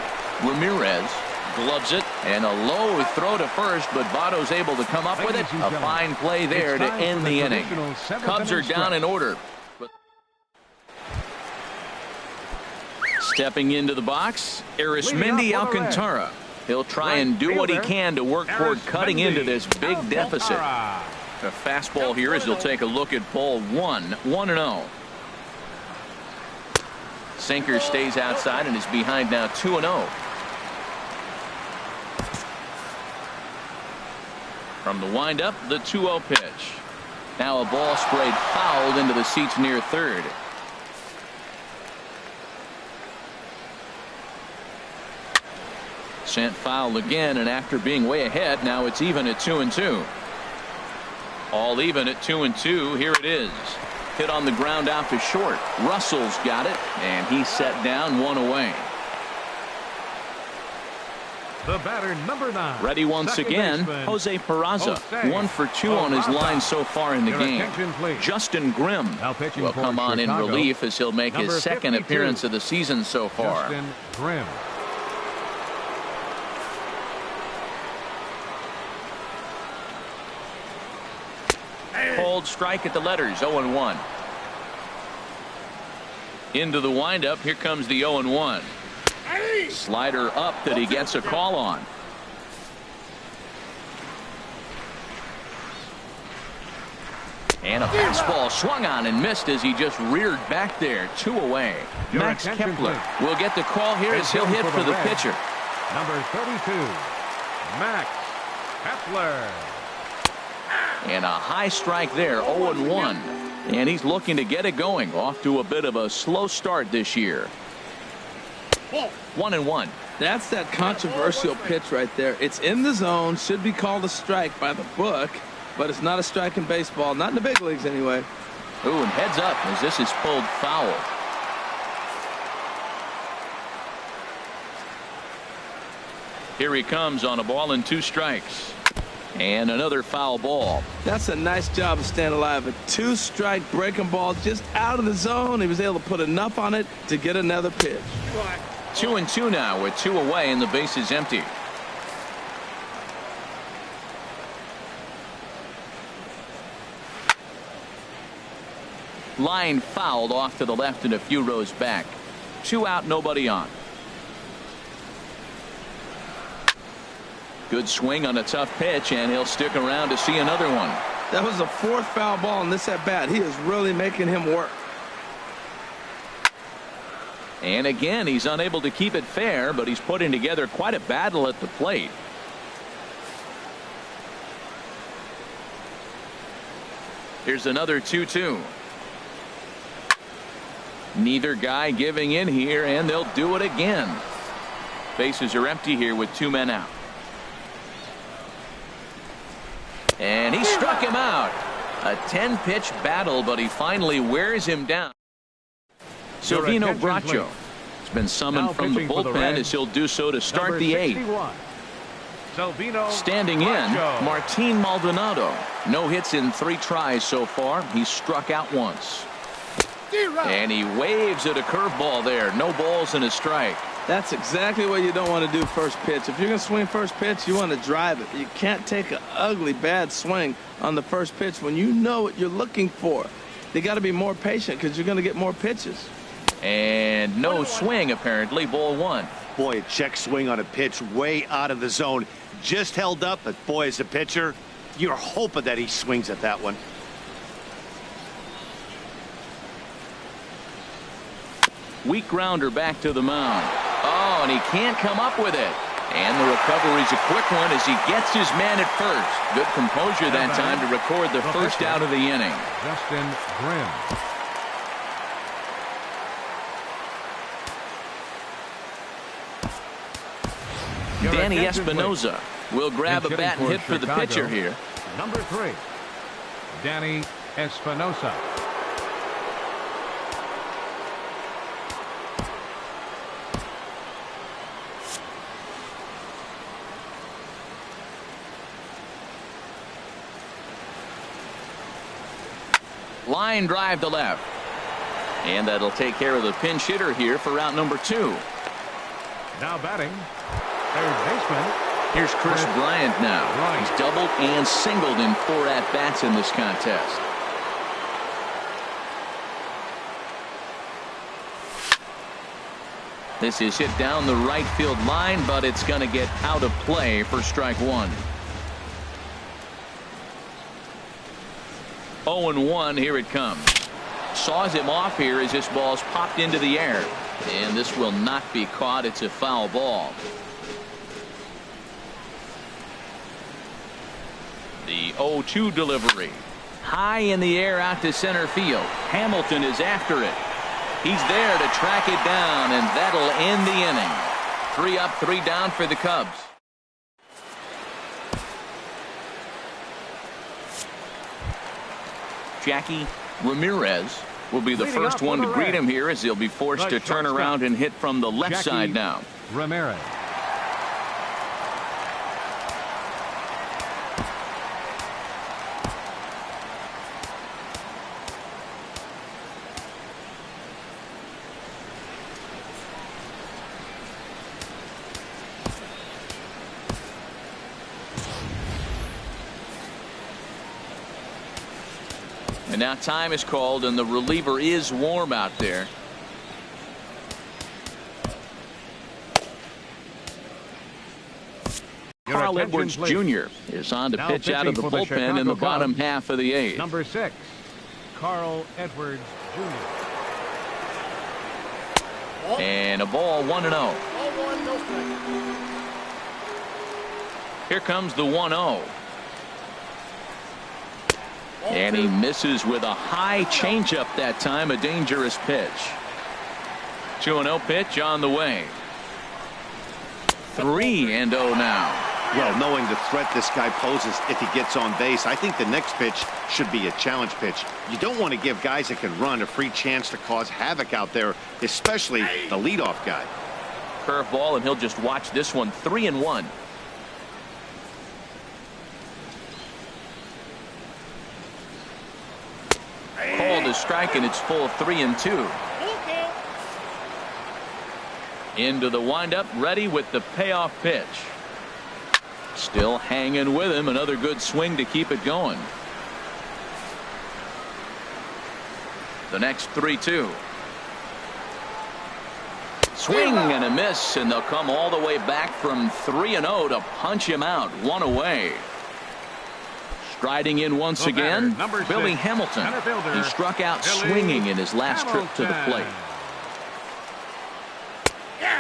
Ramirez gloves it, and a low throw to first, but Votto's able to come up with it. A fine play there to end the inning. Cubs are down in order. Stepping into the box, Arismendi Alcantara. He'll try and do what he can to work toward cutting into this big deficit. A fastball here as he'll take a look at ball 1, 1-0. sinker stays outside and is behind now 2-0. From the windup, the 2-0 pitch. Now a ball sprayed fouled into the seats near third. Sent foul again, and after being way ahead, now it's even at 2-2. All even at 2-2. Here it is. Hit on the ground out to short. Russell's got it, and he's set down, one away. The batter, number 9. Ready once again, Jose Peraza. 1 for 2 on his line so far in the game. Justin Grimm will come on in relief as he'll make his second appearance of the season so far. Justin Grimm. Hold strike at the letters, 0-1. Into the windup, here comes the 0-1. Slider up that he gets a call on. And a fastball swung on and missed as he just reared back there, 2 away. Max Kepler will get the call here as he'll hit for the pitcher. Number 32, Max Kepler. And a high strike there, 0-1. And he's looking to get it going. Off to a bit of a slow start this year. 1-1. That's that controversial pitch right there. It's in the zone, should be called a strike by the book, but it's not a strike in baseball, not in the big leagues anyway. Ooh, and heads up as this is pulled foul. Here he comes on a ball and 2 strikes. And another foul ball. That's a nice job of staying alive. A 2-strike breaking ball just out of the zone. He was able to put enough on it to get another pitch. 2-2 now with 2 away and the base is empty. Line fouled off to the left and a few rows back. 2 out, nobody on. Good swing on a tough pitch, and he'll stick around to see another one. That was the 4th foul ball in this at bat. He is really making him work. And again, he's unable to keep it fair, but he's putting together quite a battle at the plate. Here's another 2-2. Neither guy giving in here, and they'll do it again. Bases are empty here with 2 men out. And he struck him out. A 10-pitch battle, but he finally wears him down. Silvino Bracho has been summoned from the bullpen as he'll do so to start the 8th. Standing in, Martin Maldonado. No hits in 3 tries so far. He's struck out once. And he waves at a curveball there. No balls and a strike. That's exactly what you don't want to do first pitch. If you're going to swing first pitch, you want to drive it. You can't take an ugly, bad swing on the first pitch when you know what you're looking for. They got to be more patient because you're going to get more pitches. And no swing, apparently. Ball 1. Boy, a check swing on a pitch way out of the zone. Just held up, but boy, as a pitcher, you're hoping that he swings at that one. Weak grounder back to the mound. Oh, and he can't come up with it. And the recovery's a quick one as he gets his man at first. Good composure that time to record the first out of the inning. Justin Grimm. Danny Espinosa will grab a bat and hit for the pitcher here. Number 3, Danny Espinosa. Line drive to left. And that'll take care of the pinch hitter here for route number 2. Now batting, third baseman. Here's Chris Bryant now. He's doubled and singled in 4 at-bats in this contest. This is hit down the right field line, but it's going to get out of play for strike 1. 0-1, here it comes. Saws him off here as this ball's popped into the air. And this will not be caught. It's a foul ball. The 0-2 delivery. High in the air out to center field. Hamilton is after it. He's there to track it down, and that'll end the inning. 3 up, 3 down for the Cubs. Jackie Ramirez will be the first one to greet him here as he'll be forced to turn around and hit from the left side now. Ramirez. And now time is called, and the reliever is warm out there. Carl Edwards Jr. is on to pitch out of the bullpen in the bottom half of the 8th. Number 6, Carl Edwards Jr. And a ball, 1-0. Here comes the 1-0. And he misses with a high changeup that time, a dangerous pitch. 2-0 pitch on the way. 3-0 now. Well, knowing the threat this guy poses if he gets on base, I think the next pitch should be a challenge pitch. You don't want to give guys that can run a free chance to cause havoc out there, especially the leadoff guy. Curveball, and he'll just watch this one. 3-1. Called a strike, and it's full 3-2. Into the windup, ready with the payoff pitch. Still hanging with him. Another good swing to keep it going. The next 3-2. Swing and a miss, and they'll come all the way back from 3-0 to punch him out. 1 away. Striding in once again, Billy Hamilton. He struck out swinging in his last trip to the plate.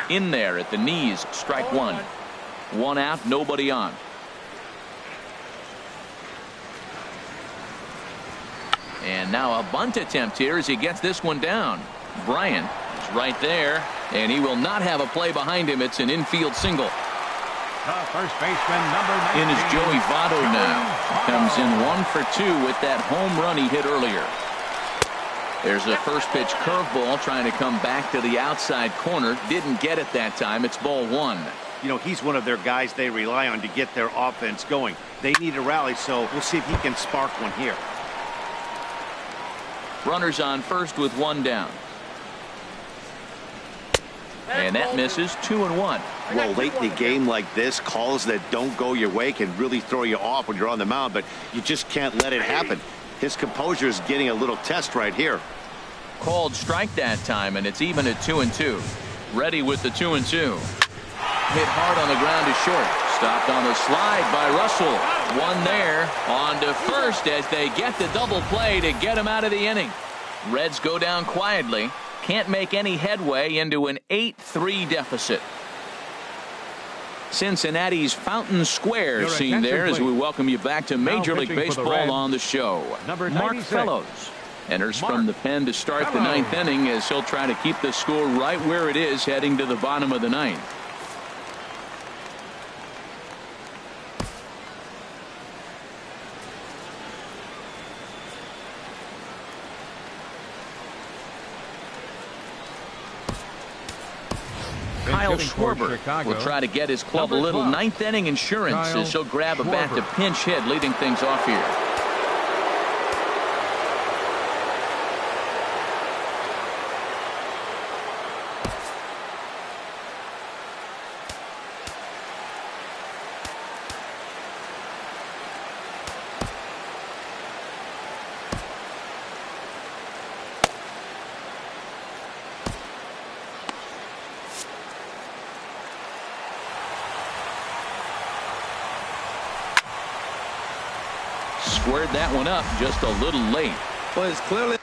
In there at the knees, strike 1. 1 out, nobody on. And now a bunt attempt here as he gets this one down. Bryant is right there, and he will not have a play behind him. It's an infield single. First baseman, number 19. In is Joey Votto now. Comes in 1 for 2 with that home run he hit earlier. There's a first pitch curveball trying to come back to the outside corner. Didn't get it that time. It's ball 1. You know, he's one of their guys they rely on to get their offense going. They need a rally, so we'll see if he can spark one here. Runners on first with 1 down. And that misses. 2-1. Well, late in the game like this, calls that don't go your way can really throw you off when you're on the mound, but you just can't let it happen. His composure is getting a little test right here. Called strike that time, and it's even at 2-2. Ready with the 2-2. Hit hard on the ground to short. Stopped on the slide by Russell. 1 there. On to first as they get the double play to get him out of the inning. Reds go down quietly. Can't make any headway into an 8-3 deficit. Cincinnati's Fountain Square scene there as we welcome you back to Major League Baseball on the show. Mark Fellows enters from the pen to start the 9th inning as he'll try to keep the score right where it is heading to the bottom of the 9th. Kyle Schwarber will try to get his club a little 9th inning insurance as he'll grab a bat to pinch hit, leading things off here. Squared that one up just a little late. Well, it's clearly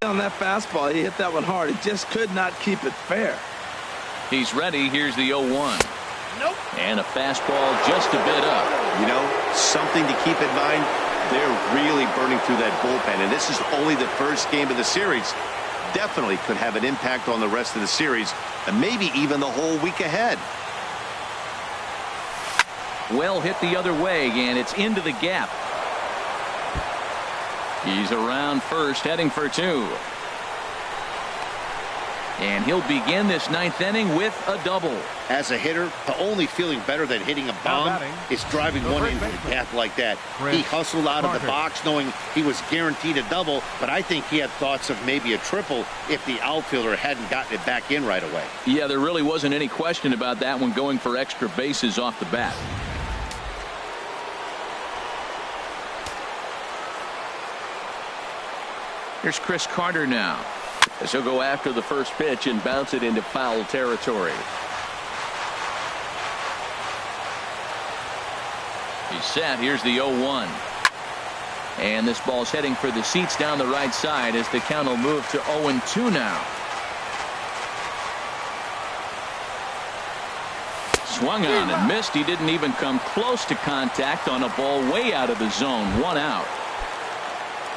On that fastball, he hit that one hard. He just could not keep it fair. He's ready. Here's the 0-1. Nope. And a fastball just a bit up. You know, something to keep in mind, they're really burning through that bullpen, and this is only the first game of the series. Definitely could have an impact on the rest of the series, and maybe even the whole week ahead. Well hit the other way, and it's into the gap. He's around first, heading for 2. And he'll begin this 9th inning with a double. As a hitter, the only feeling better than hitting a bomb is driving one into the gap like that. He hustled out of the box knowing he was guaranteed a double, but I think he had thoughts of maybe a triple if the outfielder hadn't gotten it back in right away. Yeah, there really wasn't any question about that one, going for extra bases off the bat. Here's Chris Carter now, as he'll go after the first pitch and bounce it into foul territory. He's set. Here's the 0-1. And this ball's heading for the seats down the right side as the count will move to 0-2 now. Swung on and missed. He didn't even come close to contact on a ball way out of the zone. 1 out.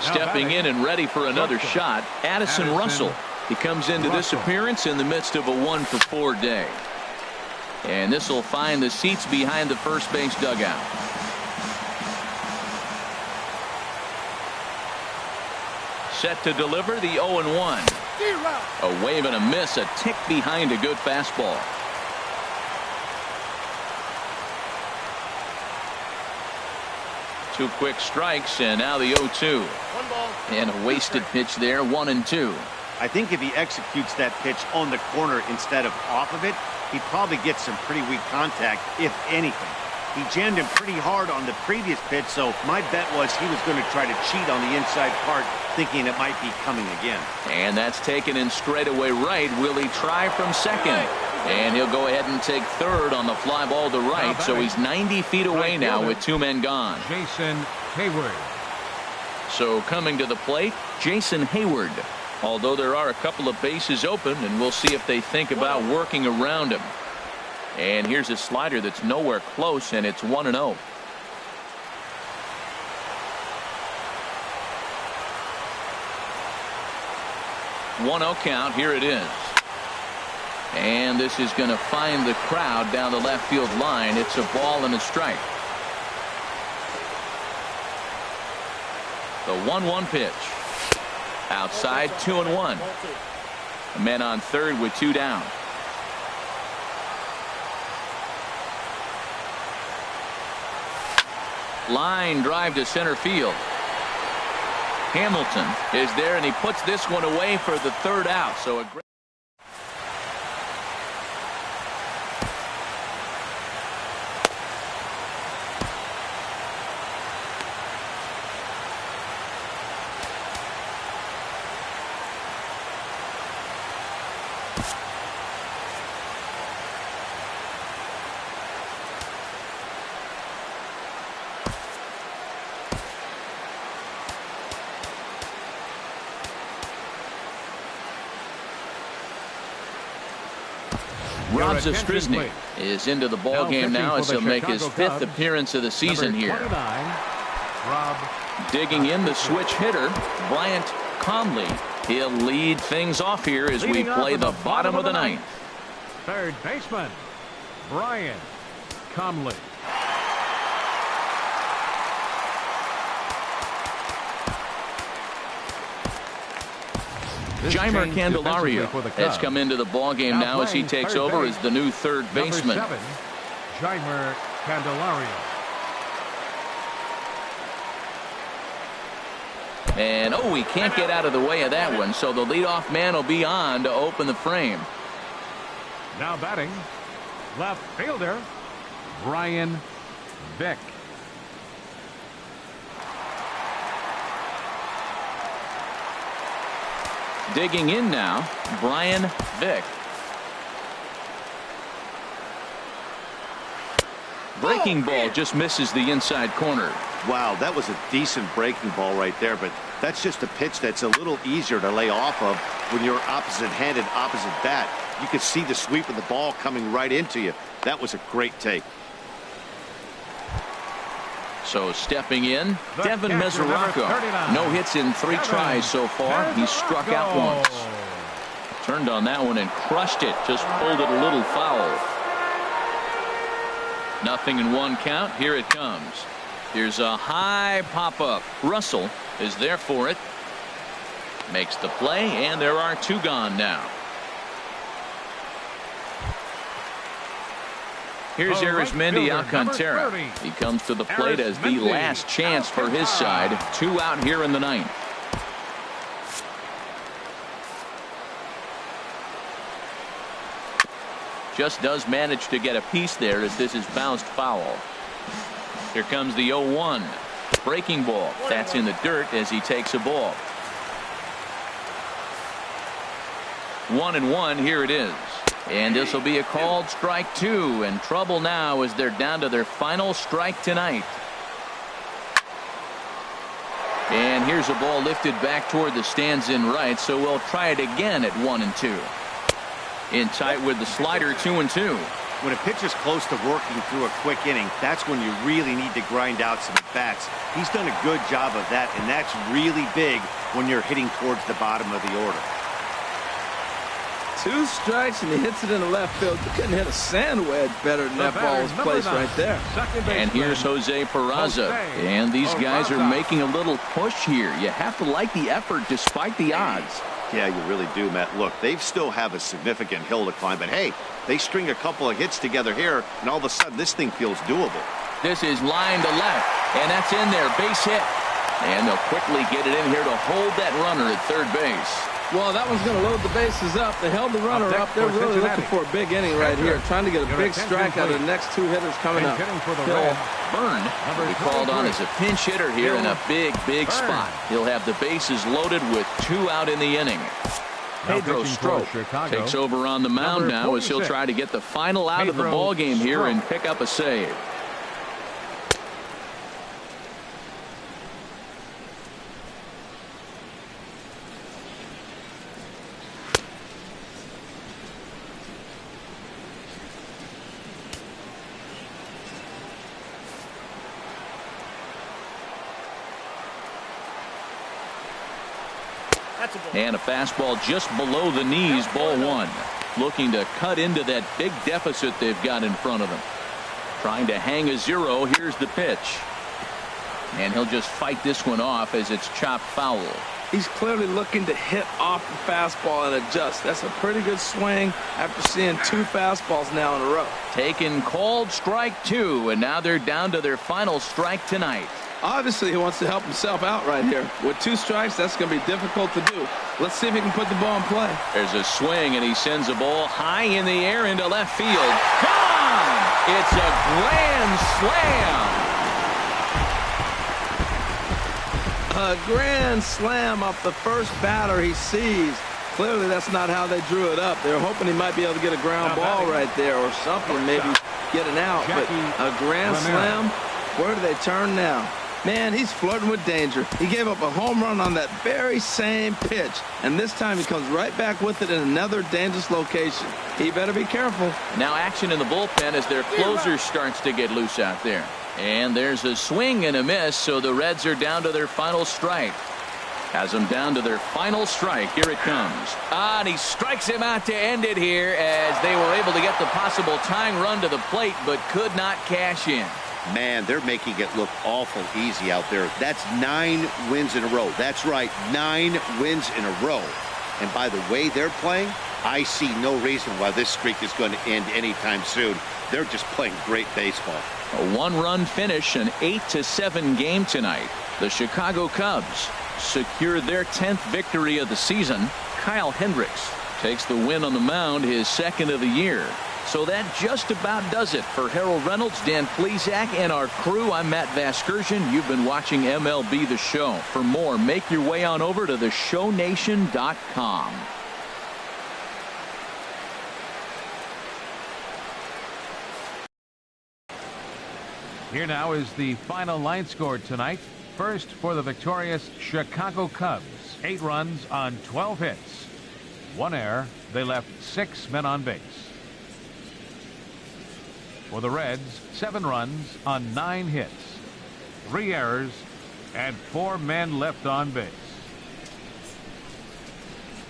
Stepping in and ready for another shot, Addison Russell. He comes into this appearance in the midst of a 1-for-4 day. And this will find the seats behind the first base dugout. Set to deliver the 0-1. A wave and a miss, a tick behind a good fastball. Two quick strikes, and now the 0-2. And a wasted pitch there, 1-2. I think if he executes that pitch on the corner instead of off of it, he probably gets some pretty weak contact, if anything. He jammed him pretty hard on the previous pitch, so my bet was he was going to try to cheat on the inside part, thinking it might be coming again. And that's taken in straightaway right. Will he try from second? And he'll go ahead and take third on the fly ball to right, so he's 90 feet away now with 2 men gone. Jason Hayward. So coming to the plate, Jason Hayward. Although there are a couple of bases open, and we'll see if they think about working around him. And here's a slider that's nowhere close, and it's 1-0. One 0 count. Here it is. And this is going to find the crowd down the left field line. It's a ball and a strike. The 1-1 pitch. Outside, 2-1. Men on third with 2 down. Line drive to center field. Hamilton is there, and he puts this one away for the 3rd out. So a great Rob Zastryzny is into the ball game now as he'll make his 5th appearance of the season here. Digging in the switch hitter, Bryant Conley. He'll lead things off here as we play the bottom of the 9th. Third baseman, Bryant Conley. Jeimer Candelario has come into the ball game now as he takes over as the new 3rd baseman. Number 7, Jeimer Candelario. And he can't get out of the way of that one, so the leadoff man will be on to open the frame. Now batting, left fielder Brian Vick. Digging in now, Brian Vick. Breaking ball just misses the inside corner. Wow, that was a decent breaking ball right there, but That's just a pitch that's a little easier to lay off of when you're opposite-handed, opposite bat. You could see the sweep of the ball coming right into you. That was a great take. So stepping in, Devin Mesoraco. No hits in 3 tries so far. He struck out once. Turned on that one and crushed it. Just pulled it a little foul. 0-1 count. Here it comes. Here's a high pop-up. Russell is there for it. Makes the play, and there are 2 gone now. Here's Arismendi Alcantara. He comes to the plate as the last chance for his side. 2 out here in the 9th. Just does manage to get a piece there as this is bounced foul. Here comes the 0-1. Breaking ball. That's in the dirt as he takes a ball. 1-1. Here it is. And this will be a called strike 2, and trouble now as they're down to their final strike tonight. And here's a ball lifted back toward the stands in right, so we'll try it again at 1-2. In tight with the slider, 2-2. When a pitcher's close to working through a quick inning, that's when you really need to grind out some at-bats. He's done a good job of that, and that's really big when you're hitting towards the bottom of the order. 2 strikes and he hits it in the left field. You couldn't hit a sand wedge better than that ball was placed right there. And here's Jose Peraza. And these guys are making a little push here. You have to like the effort despite the odds. Yeah, you really do, Matt. Look, they still have a significant hill to climb, but hey, they string a couple of hits together here, and all of a sudden this thing feels doable. This is line to left, and that's in there. Base hit. And they'll quickly get it in here to hold that runner at third base. Well, that one's going to load the bases up. They held the runner up. They're really looking for a big inning right here, trying to get a big strike out of the next 2 hitters coming up. Bill Byrne will be called on as a pinch hitter here in a big spot. He'll have the bases loaded with 2 out in the inning. Pedro Strop takes over on the mound now as he'll try to get the final out of the ball game here and pick up a save. And a fastball just below the knees, ball 1. Looking to cut into that big deficit they've got in front of them. Trying to hang a 0. Here's the pitch. And he'll just fight this one off as it's chopped foul. He's clearly looking to hit off the fastball and adjust. That's a pretty good swing after seeing 2 fastballs now in a row. Taken called strike 2, and now they're down to their final strike tonight. Obviously, he wants to help himself out right here. With 2 strikes, that's going to be difficult to do. Let's see if he can put the ball in play. There's a swing, and he sends a ball high in the air into left field. Gone! It's a grand slam. A grand slam off the first batter he sees. Clearly, that's not how they drew it up. They're hoping he might be able to get a ground ball right there or something, maybe get an out. But a grand slam, where do they turn now? Man, he's flirting with danger. He gave up a home run on that very same pitch, and this time he comes right back with it in another dangerous location. He better be careful. Now action in the bullpen as their closer starts to get loose out there. And there's a swing and a miss, so the Reds are down to their final strike. Has them down to their final strike. Here it comes. And he strikes him out to end it here as they were able to get the possible tying run to the plate, but could not cash in. Man, they're making it look awful easy out there. That's 9 wins in a row. That's right, 9 wins in a row. And by the way they're playing, I see no reason why this streak is going to end anytime soon. They're just playing great baseball. A 1-run finish, an 8-7 game tonight. The Chicago Cubs secure their 10th victory of the season. Kyle Hendricks takes the win on the mound, his 2nd of the year. So that just about does it for Harold Reynolds, Dan Plesac, and our crew. I'm Matt Vasgersian. You've been watching MLB The Show. For more, make your way on over to theshownation.com. Here now is the final line score tonight. First for the victorious Chicago Cubs. 8 runs on 12 hits. 1 error. They left 6 men on base. For the Reds, 7 runs on 9 hits. 3 errors and 4 men left on base.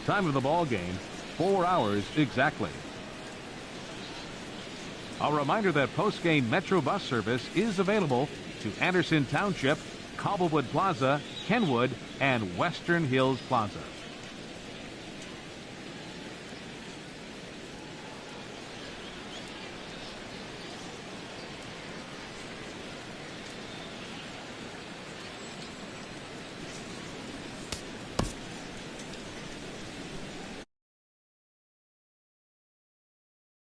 Time of the ball game, 4 hours exactly. A reminder that post-game Metro bus service is available to Anderson Township, Cobblewood Plaza, Kenwood, and Western Hills Plaza.